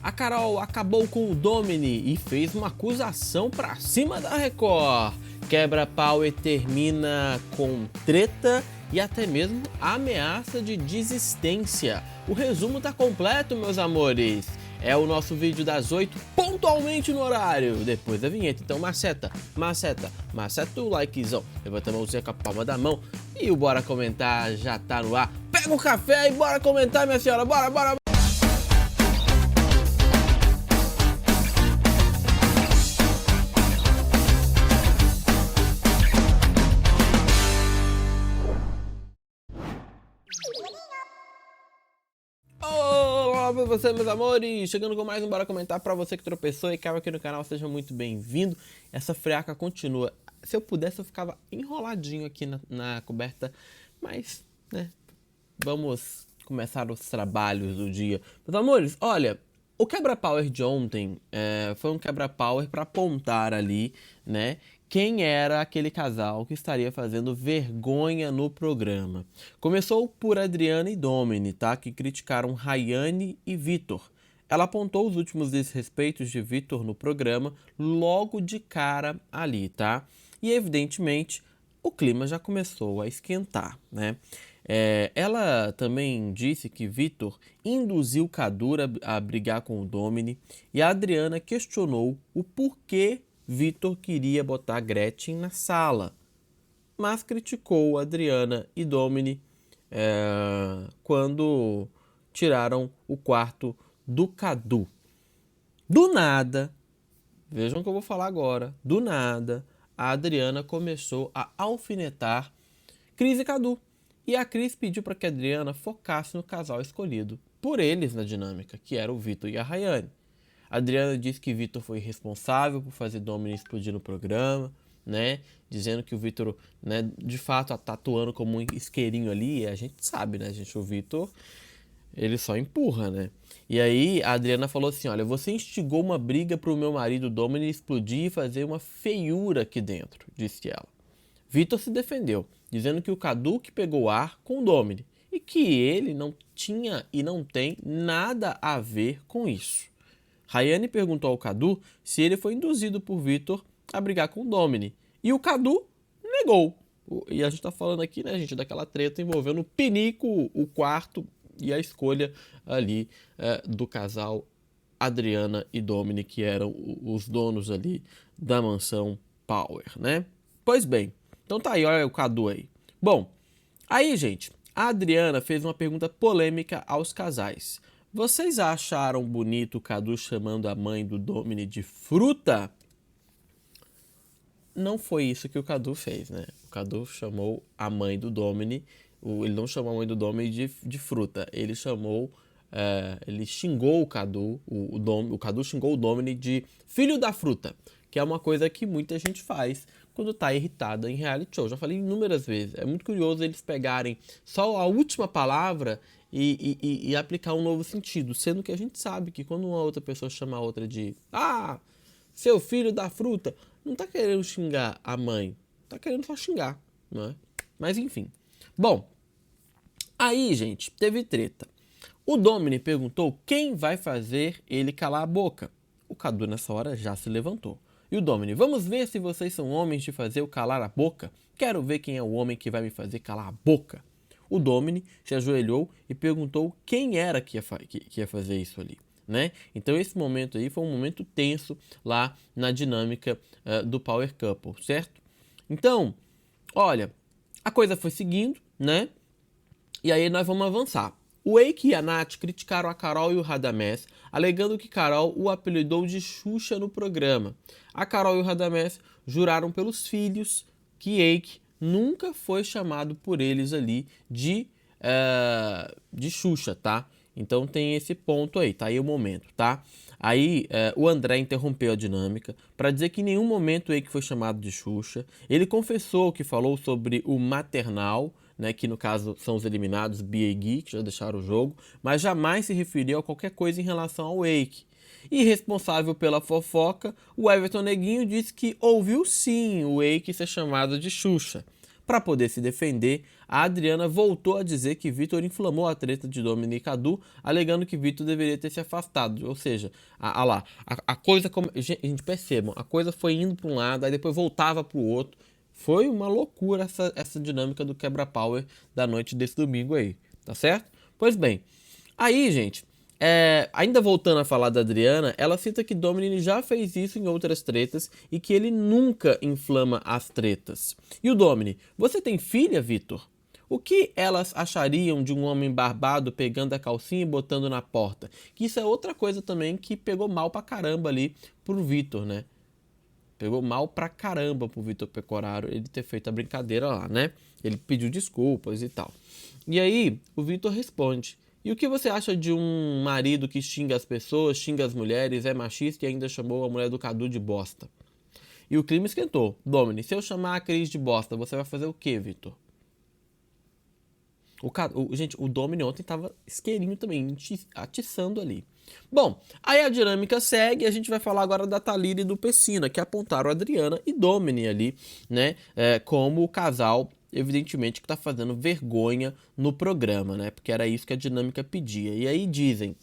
A Carol acabou com o Domini e fez uma acusação pra cima da Record. Quebra-pau e termina com treta e até mesmo ameaça de desistência. O resumo tá completo, meus amores. É o nosso vídeo das 8, pontualmente no horário, depois da vinheta. Então maceta o likezão, levanta a mãozinha com a palma da mão e o Bora Comentar já tá no ar. Pega o café e bora comentar, minha senhora, bora! Olá pra você, meus amores, chegando com mais um Bora Comentar. Pra você que tropeçou e caiu aqui no canal, seja muito bem-vindo. Essa friaca continua. Se eu pudesse eu ficava enroladinho aqui na coberta, mas, né, vamos começar os trabalhos do dia. Meus amores, olha, o quebra-power de ontem foi um quebra-power pra apontar ali, né, quem era aquele casal que estaria fazendo vergonha no programa. Começou por Adriana e Domini, tá? Que criticaram Rayane e Vitor. Ela apontou os últimos desrespeitos de Vitor no programa logo de cara ali, tá? E evidentemente o clima já começou a esquentar, né? Ela também disse que Vitor induziu Cadu a brigar com o Domini e a Adriana questionou o porquê Vitor queria botar Gretchen na sala, mas criticou Adriana e Domini quando tiraram o quarto do Cadu. Do nada, vejam o que eu vou falar agora, do nada, a Adriana começou a alfinetar Cris e Cadu. E a Cris pediu para que a Adriana focasse no casal escolhido por eles na dinâmica, que era o Vitor e a Rayane. A Adriana disse que Vitor foi responsável por fazer Domini explodir no programa, né? Dizendo que o Vitor, né, de fato, tá atuando como um isqueirinho ali. E a gente sabe, né, gente? O Vitor, ele só empurra, né? E aí a Adriana falou assim, olha, você instigou uma briga pro meu marido Domini explodir e fazer uma feiura aqui dentro, disse ela. Vitor se defendeu, dizendo que o Cadu que pegou o ar com o Domini e que ele não tinha e não tem nada a ver com isso. Rayane perguntou ao Cadu se ele foi induzido por Vitor a brigar com o Domini. E o Cadu negou. E a gente tá falando aqui, né, gente, daquela treta envolvendo o Pinico, o quarto e a escolha ali do casal Adriana e Domini, que eram os donos ali da mansão Power, né? Pois bem, então tá aí, olha o Cadu aí. Bom, aí, gente, a Adriana fez uma pergunta polêmica aos casais. Vocês acharam bonito o Cadu chamando a mãe do Domini de fruta? Não foi isso que o Cadu fez, né? O Cadu chamou a mãe do Domini, ele não chamou a mãe do Domini de fruta, ele chamou, ele xingou o Cadu, o Cadu xingou o Domini de filho da fruta, que é uma coisa que muita gente faz quando tá irritada em reality show. Já falei inúmeras vezes, é muito curioso eles pegarem só a última palavra e aplicar um novo sentido, sendo que a gente sabe que quando uma outra pessoa chama a outra de seu filho da fruta, não tá querendo xingar a mãe, tá querendo só xingar, não é? Mas enfim. Bom, aí, gente, teve treta. O Domini perguntou quem vai fazer ele calar a boca. O Cadu nessa hora já se levantou. E o Domini, vamos ver se vocês são homens de fazer eu calar a boca? Quero ver quem é o homem que vai me fazer calar a boca. O Domini se ajoelhou e perguntou quem era que ia fazer isso ali, né? Então esse momento aí foi um momento tenso lá na dinâmica do Power Couple, certo? Então, olha, a coisa foi seguindo, né? E aí nós vamos avançar. O Eike e a Nath criticaram a Carol e o Radamés, alegando que Carol o apelidou de Xuxa no programa. A Carol e o Radamés juraram pelos filhos que Eike nunca foi chamado por eles ali de Xuxa, tá? Então tem esse ponto aí, tá aí o momento, tá? Aí o André interrompeu a dinâmica para dizer que em nenhum momento o Eike foi chamado de Xuxa. Ele confessou que falou sobre o maternal, né, que no caso são os eliminados Bia e Gui, que já deixaram o jogo, mas jamais se referiu a qualquer coisa em relação ao Eike. E responsável pela fofoca, o Everton Neguinho disse que ouviu sim o Eike ser chamado de Xuxa, Para poder se defender, a Adriana voltou a dizer que Vitor inflamou a treta de Domini e Cadu, alegando que Vitor deveria ter se afastado. Ou seja, a coisa, gente, percebam, a coisa foi indo para um lado, aí depois voltava para o outro. Foi uma loucura essa dinâmica do quebra-power da noite desse domingo aí, tá certo? Pois bem, aí, gente, ainda voltando a falar da Adriana, ela cita que Domini já fez isso em outras tretas e que ele nunca inflama as tretas. E o Domini, você tem filha, Vitor? O que elas achariam de um homem barbado pegando a calcinha e botando na porta? Que isso é outra coisa também que pegou mal pra caramba ali pro Vitor, né? Pegou mal pra caramba pro Vitor Pecoraro ele ter feito a brincadeira lá, né? Ele pediu desculpas e tal. E aí, o Vitor responde: e o que você acha de um marido que xinga as pessoas, xinga as mulheres, é machista e ainda chamou a mulher do Cadu de bosta? E o clima esquentou. Domini, se eu chamar a Cris de bosta, você vai fazer o quê, Vitor? Gente, o Domini ontem tava isqueirinho também, atiçando ali. Bom, aí a dinâmica segue e a gente vai falar agora da Thalíria e do Pessina, que apontaram a Adriana e Domini ali, né, como o casal, evidentemente, que tá fazendo vergonha no programa, né, porque era isso que a dinâmica pedia. E aí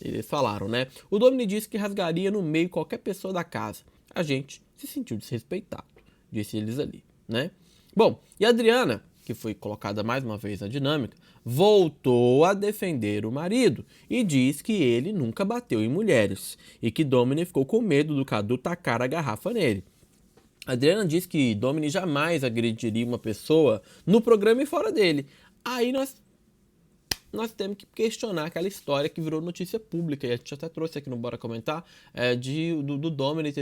eles falaram, né, o Domini disse que rasgaria no meio qualquer pessoa da casa. A gente se sentiu desrespeitado, disse eles ali, né. Bom, e a Adriana, que foi colocada mais uma vez na dinâmica, voltou a defender o marido e diz que ele nunca bateu em mulheres e que Domini ficou com medo do Cadu tacar a garrafa nele. Adriana diz que Domini jamais agrediria uma pessoa no programa e fora dele. Aí nós temos que questionar aquela história que virou notícia pública, e a gente até trouxe aqui no Bora Comentar, do Domini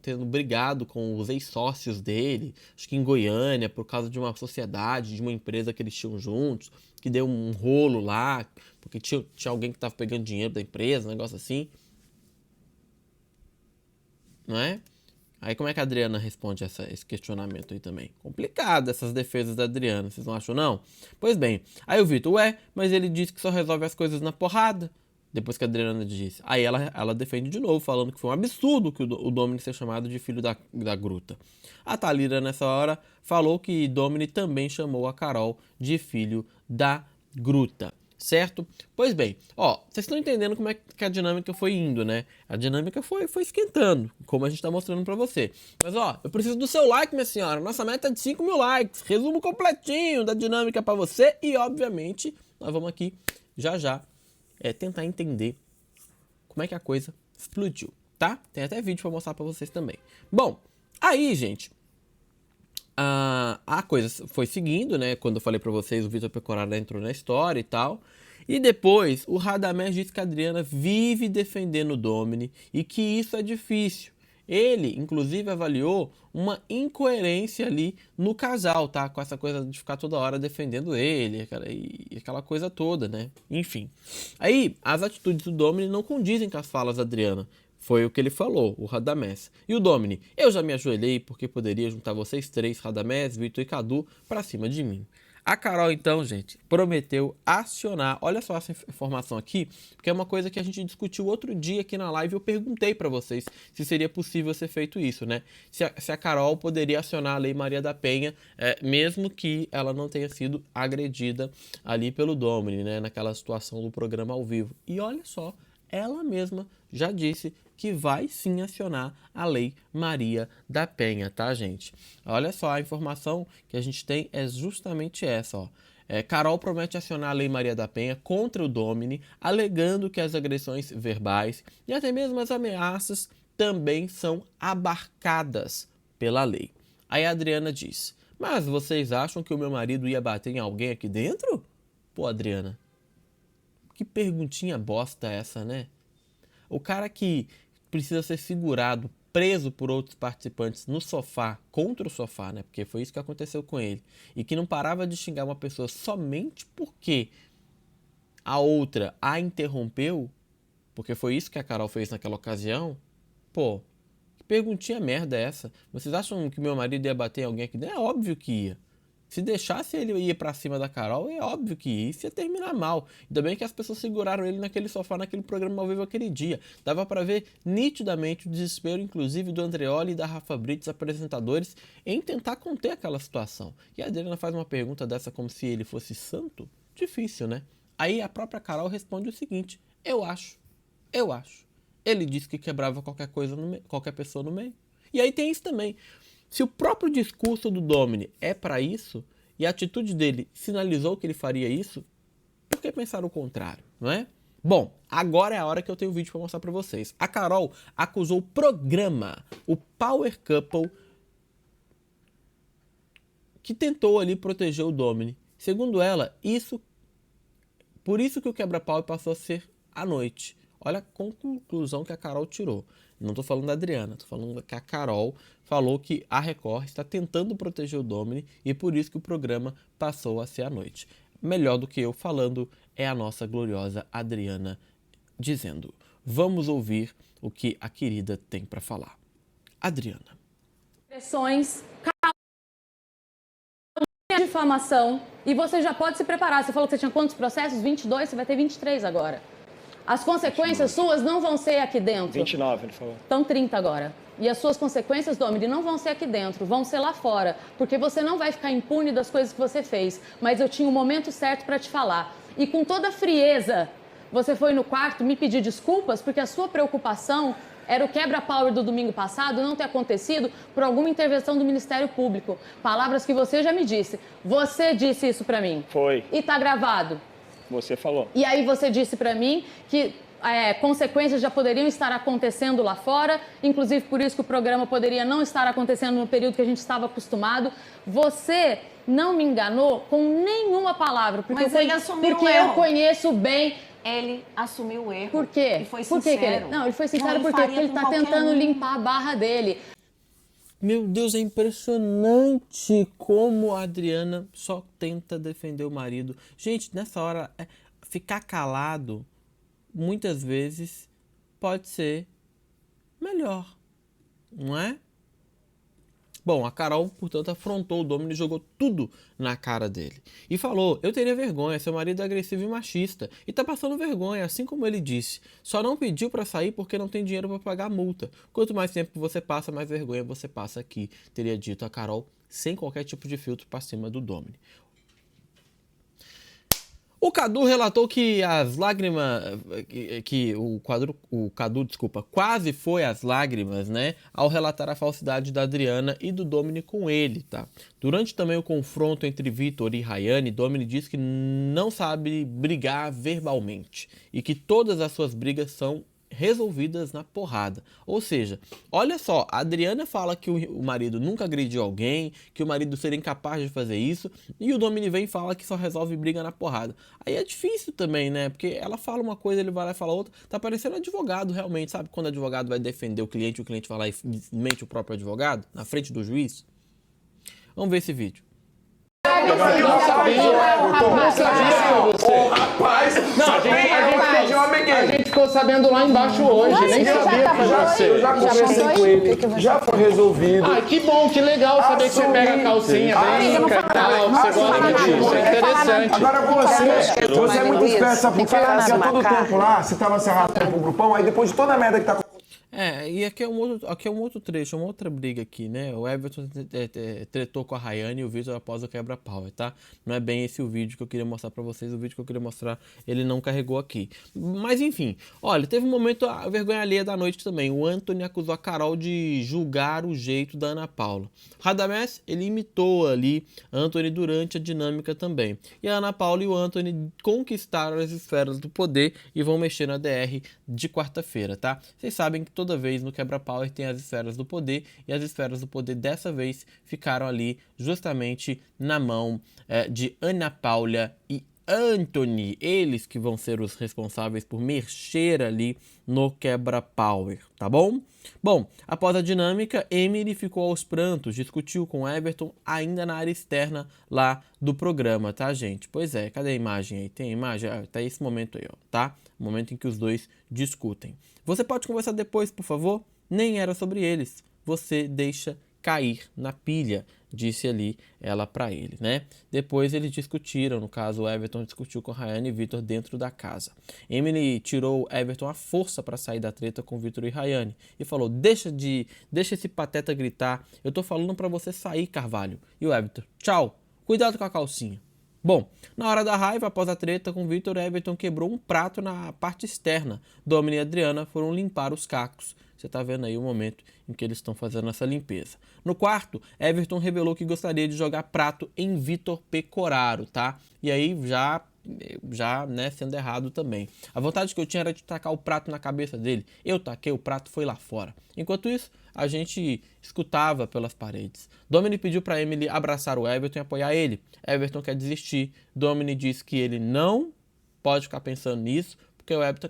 tendo brigado com os ex-sócios dele, acho que em Goiânia, por causa de uma sociedade, de uma empresa que eles tinham juntos, que deu um rolo lá, porque tinha alguém que estava pegando dinheiro da empresa, um negócio assim. Não é? Aí como é que a Adriana responde esse questionamento aí também? Complicado essas defesas da Adriana, vocês não acham não? Pois bem, aí o Vitor, mas ele disse que só resolve as coisas na porrada. Depois que a Adriana disse. Aí ela defende de novo, falando que foi um absurdo que o Domini ser chamado de filho da gruta. A Thalíria, nessa hora, falou que Domini também chamou a Carol de filho da gruta. Certo? Pois bem, vocês estão entendendo como é que a dinâmica foi indo, né? A dinâmica foi esquentando, como a gente tá mostrando pra você. Mas eu preciso do seu like, minha senhora. Nossa meta é de 5 mil likes. Resumo completinho da dinâmica pra você. E, obviamente, nós vamos aqui, já, tentar entender como é que a coisa explodiu, tá? Tem até vídeo pra mostrar pra vocês também. Bom, aí, gente, a coisa foi seguindo, né? Quando eu falei pra vocês, o Vitor Pecoraro entrou na história e tal. E depois, o Radamés disse que a Adriana vive defendendo o Domini e que isso é difícil. Ele, inclusive, avaliou uma incoerência ali no casal, tá? Com essa coisa de ficar toda hora defendendo ele, aquela coisa toda, né? Enfim. Aí, as atitudes do Domini não condizem com as falas da Adriana. Foi o que ele falou, o Radamés. E o Domini, eu já me ajoelhei porque poderia juntar vocês três, Radamés, Vitor e Cadu, pra cima de mim. A Carol, então, gente, prometeu acionar. Olha só essa informação aqui, porque é uma coisa que a gente discutiu outro dia aqui na live. Eu perguntei pra vocês se seria possível ser feito isso, né? Se a Carol poderia acionar a Lei Maria da Penha, mesmo que ela não tenha sido agredida ali pelo Domini, né? Naquela situação do programa ao vivo. E olha só, ela mesma já disse que vai sim acionar a Lei Maria da Penha, tá, gente? Olha só, a informação que a gente tem é justamente essa, ó. Carol promete acionar a Lei Maria da Penha contra o Domini, alegando que as agressões verbais e até mesmo as ameaças também são abarcadas pela lei. Aí a Adriana diz: mas vocês acham que o meu marido ia bater em alguém aqui dentro? Pô, Adriana, que perguntinha bosta essa, né? O cara que precisa ser segurado, preso por outros participantes no sofá, contra o sofá, né? Porque foi isso que aconteceu com ele. E que não parava de xingar uma pessoa somente porque a outra a interrompeu, porque foi isso que a Carol fez naquela ocasião. Pô, que perguntinha merda é essa? Vocês acham que meu marido ia bater em alguém aqui dentro? É óbvio que ia. Se deixasse ele ir pra cima da Carol, é óbvio que isso ia terminar mal. Ainda bem que as pessoas seguraram ele naquele sofá, naquele programa ao vivo aquele dia. Dava pra ver nitidamente o desespero, inclusive, do Andreoli e da Rafa Brites, apresentadores, em tentar conter aquela situação. E a Adriana faz uma pergunta dessa como se ele fosse santo? Difícil, né? Aí a própria Carol responde o seguinte: eu acho. Ele disse que quebrava qualquer coisa, qualquer pessoa no meio. E aí tem isso também. Se o próprio discurso do Domini é para isso, e a atitude dele sinalizou que ele faria isso, por que pensar o contrário, não é? Bom, agora é a hora que eu tenho um vídeo para mostrar para vocês. A Carol acusou o programa, o Power Couple, que tentou ali proteger o Domini. Segundo ela, por isso que o quebra-pau passou a ser à noite. Olha a conclusão que a Carol tirou. Não estou falando da Adriana, estou falando que a Carol falou que a Record está tentando proteger o Domini e por isso que o programa passou a ser à noite. Melhor do que eu falando é a nossa gloriosa Adriana dizendo. Vamos ouvir o que a querida tem para falar. Adriana. Pressões, difamação, e você já pode se preparar. Você falou que você tinha quantos processos? 22, você vai ter 23 agora. As consequências 29. Suas não vão ser aqui dentro. 29, ele falou. Então 30 agora. E as suas consequências, Domini, não vão ser aqui dentro, vão ser lá fora. Porque você não vai ficar impune das coisas que você fez. Mas eu tinha o momento certo para te falar. E com toda frieza, você foi no quarto me pedir desculpas porque a sua preocupação era o quebra-pau do domingo passado não ter acontecido por alguma intervenção do Ministério Público. Palavras que você já me disse. Você disse isso para mim. Foi. E tá gravado. Você falou. E aí você disse para mim que consequências já poderiam estar acontecendo lá fora, inclusive por isso que o programa poderia não estar acontecendo no período que a gente estava acostumado. Você não me enganou com nenhuma palavra, porque, eu conheço bem. Ele assumiu o erro. Por quê? E foi sincero. Ele foi sincero porque ele está tentando limpar a barra dele. Meu Deus, é impressionante como a Adriana só tenta defender o marido. Gente, nessa hora, ficar calado, muitas vezes, pode ser melhor, não é? Bom, a Carol, portanto, afrontou o Domini e jogou tudo na cara dele. E falou, eu teria vergonha, seu marido é agressivo e machista. E tá passando vergonha, assim como ele disse. Só não pediu pra sair porque não tem dinheiro pra pagar a multa. Quanto mais tempo você passa, mais vergonha você passa aqui. Teria dito a Carol, sem qualquer tipo de filtro pra cima do Domini. O Cadu relatou que as lágrimas, o Cadu, quase foi às lágrimas, né, ao relatar a falsidade da Adriana e do Domini com ele, tá? Durante também o confronto entre Vitor e Rayane, Domini disse que não sabe brigar verbalmente e que todas as suas brigas são resolvidas na porrada. Ou seja, olha só, a Adriana fala que o marido nunca agrediu alguém, que o marido seria incapaz de fazer isso, e o Domini vem e fala que só resolve briga na porrada. Aí é difícil também, né? Porque ela fala uma coisa, ele vai lá e fala outra. Tá parecendo advogado realmente, sabe? Quando o advogado vai defender o cliente vai lá e mente o próprio advogado na frente do juiz. Vamos ver esse vídeo. A gente ficou sabendo lá embaixo hoje, nem sabia que foi você. Eu já conversei com ele, já foi resolvido. Ah, que bom, que legal saber que você pega a calcinha, brinca e tal, você gosta disso, é interessante. Agora você é muito esperto, sabe por quê? Porque a todo tempo lá, você tava se arrastando pro grupão, aí depois de toda a merda que tá e aqui é um outro trecho, uma outra briga aqui, né? O Everton tretou com a Rayane e o Vitor após o quebra-pau, tá? Não é bem esse o vídeo que eu queria mostrar pra vocês, o vídeo que eu queria mostrar, ele não carregou aqui. Mas enfim, olha, teve um momento, a vergonha alheia da noite também. O Anthony acusou a Carol de julgar o jeito da Ana Paula. Radamés, ele imitou ali Anthony durante a dinâmica também. E a Ana Paula e o Anthony conquistaram as esferas do poder e vão mexer na DR de quarta-feira, tá? Vocês sabem que toda vez no Quebra-Power tem as esferas do poder, e as esferas do poder dessa vez ficaram ali justamente na mão de Ana Paula e Anthony, eles que vão ser os responsáveis por mexer ali no Quebra-Power, tá bom? Bom, após a dinâmica, Emily ficou aos prantos, discutiu com Everton ainda na área externa lá do programa, tá, gente? Pois é, cadê a imagem aí? Tem a imagem? Tá esse momento aí, ó, tá? O momento em que os dois discutem. Você pode conversar depois, por favor? Nem era sobre eles. Você deixa cair na pilha, disse ali ela pra ele, né? Depois eles discutiram, no caso o Everton discutiu com Rayane e Vitor dentro da casa. Emily tirou Everton à força para sair da treta com Vitor e Rayane e falou: deixa esse pateta gritar, eu tô falando pra você sair, Carvalho. E o Everton: tchau, cuidado com a calcinha. Bom, na hora da raiva, após a treta com Vitor, Everton quebrou um prato na parte externa. Domini e Adriana foram limpar os cacos. Você tá vendo aí o momento em que eles estão fazendo essa limpeza. No quarto, Everton revelou que gostaria de jogar prato em Vitor Pecoraro, tá? E aí já, né, sendo errado também. A vontade que eu tinha era de tacar o prato na cabeça dele. Eu taquei, o prato foi lá fora. Enquanto isso, a gente escutava pelas paredes. Domini pediu para Emily abraçar o Everton e apoiar ele. Everton quer desistir. Domini diz que ele não pode ficar pensando nisso, porque o Everton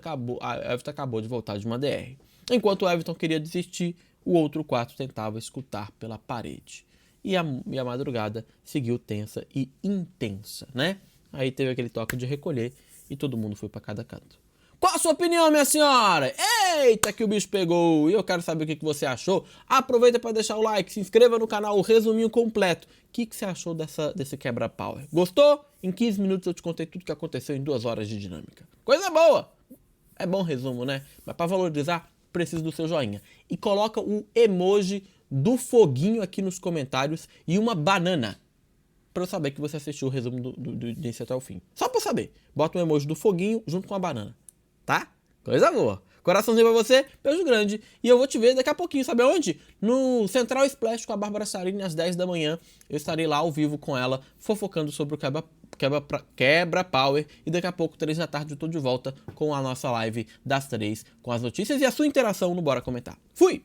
acabou de voltar de uma DR. Enquanto o Everton queria desistir, o outro quarto tentava escutar pela parede. E a madrugada seguiu tensa e intensa, né? Aí teve aquele toque de recolher e todo mundo foi para cada canto. Qual a sua opinião, minha senhora? Eita, que o bicho pegou! E eu quero saber o que você achou. Aproveita para deixar o like, se inscreva no canal, o resuminho completo. O que você achou desse quebra-power? Gostou? Em 15 minutos eu te contei tudo o que aconteceu em 2 horas de dinâmica. Coisa boa! É bom resumo, né? Mas para valorizar, preciso do seu joinha. E coloca o emoji do foguinho aqui nos comentários e uma banana, para eu saber que você assistiu o resumo do início até o fim. Só para saber. Bota um emoji do foguinho junto com a banana. Tá? Coisa boa. Coraçãozinho pra você, beijo grande. E eu vou te ver daqui a pouquinho, sabe aonde? No Central Splash com a Bárbara Sarini às 10 da manhã. Eu estarei lá ao vivo com ela, fofocando sobre o Quebra Power. E daqui a pouco, 3 da tarde, eu tô de volta com a nossa live das 3, com as notícias e a sua interação no Bora Comentar. Fui!